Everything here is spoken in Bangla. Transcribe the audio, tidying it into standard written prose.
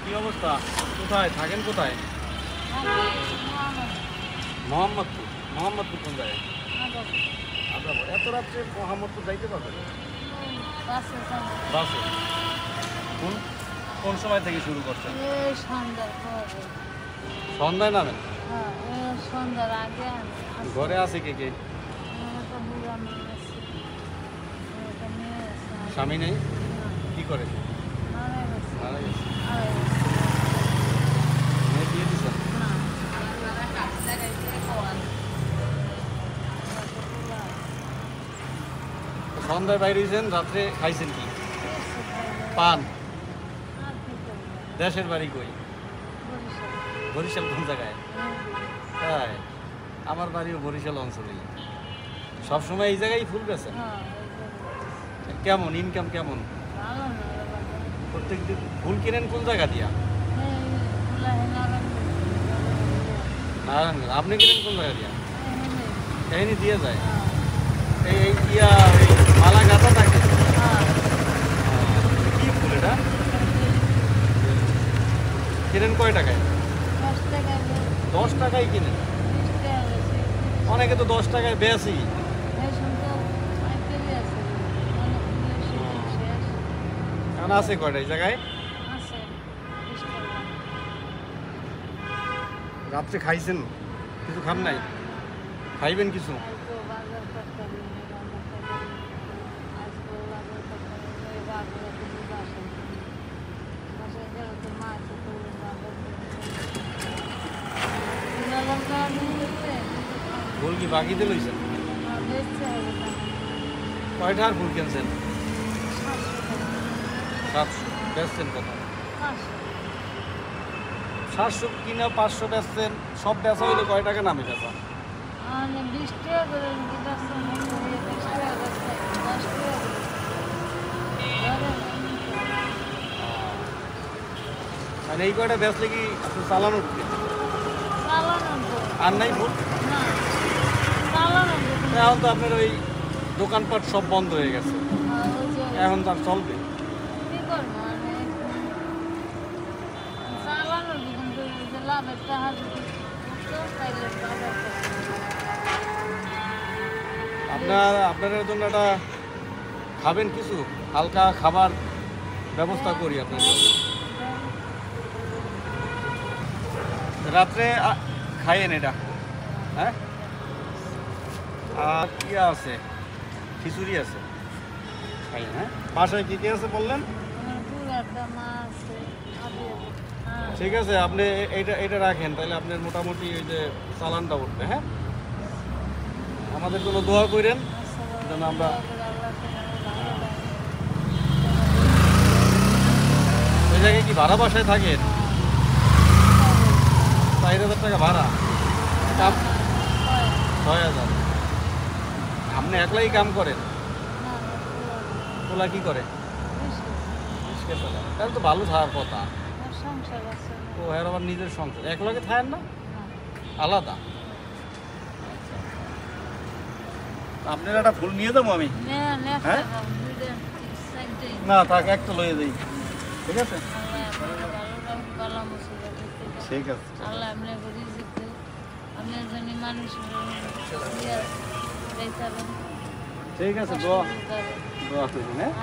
কি অবস্থা? কোথায় থাকেন? কোথায়? মোহাম্মদপুর। মোহাম্মদপুর কোন জায়গায়? আদাবর। এত রাত্রে মোহাম্মদপুর যাইতে পারবেন? বাসে। কোন কোন সময় থেকে শুরু করছেন? সন্ধ্যায় নামেন? সন্ধ্যার আগে ঘরে আছে কে কে? স্বামী নেই? কি করে? মারা গেছে। মেয়ে বিয়ে দিচ্ছেন? সন্ধ্যায় বাইরে হয়েছেন, রাত্রে খাইছেন কি? পান। দেশের বাড়ি কই? বরিশাল কোন জায়গায়? তাই আমার বাড়িও বরিশাল অঞ্চলেই। সবসময় এই জায়গায় ফুল বেচেন? কেমন ইনকাম কেমন? প্রত্যেকদিন ফুল কিনেন কোন জায়গা দিয়া? নারায়ণগঞ্জ। আপনি কিনেন কোন জায়গা দিয়া? কাহিনী দিয়ে যায়। এই ইয়া এই মালা গাঁথা থাকে। কি ফুল এটা? কিনেন কয় টাকায়? 10 টাকায় কিনেন? অনেকে তো 10 টাকায় বেশি। এখন আছে কয়টা এই জায়গায়? রাত্রে খাইছেন? কিছু খান নাই? খাইবেন কিছু? ফুল কি বাকিতে লইছেন? কয়টার ফুল কিনছেন? 700। বেচছেন কত? 700 কিনা 500 বেচছেন। সব বেচা হইলে কয় টাকা নামে বেচা? 20 টাকা করে আর এই কয়টা বেচলে কি চালানো উঠবে? আর নাই ফুল? এখন তো আপনার ওই দোকানপাট সব বন্ধ হয়ে গেছে, এখন তার চলবে? আপনাদের জন্য একটা খাবেন কিছু হালকা খাবার ব্যবস্থা করি আপনার জন্য। রাত্রে খাইয়েন এটা। হ্যাঁ, আর কি আছে? খিচুড়ি আছে, খাইয়েন। হ্যাঁ, বাসায় কি কি আছে বললেন? ঠিক আছে, আপনি এটা রাখেন, তাহলে আপনার মোটামুটি ওই যে চালানটা উঠবে। হ্যাঁ, আমাদের জন্য দোয়া করেন যেন আমরা। ওই জায়গায় কি ভাড়া বাসায় থাকেন? 4000 টাকা ভাড়া। 6000। আপনি একলাই কাম করেন? ওলা কি করে? তাহলে তো ভালো থাকার কথা। ও এর আবার নিজের সংসার, একলাগে থাকেন না? আলাদা? আপনার একটা ফুল নিয়ে যাবো আমি? হ্যাঁ, না থাক, একটা লয়ে যাই। ঠিক আছে, ঠিক আছে। ঠিক আছে, দোয়া দোয়া করবেন। হ্যাঁ।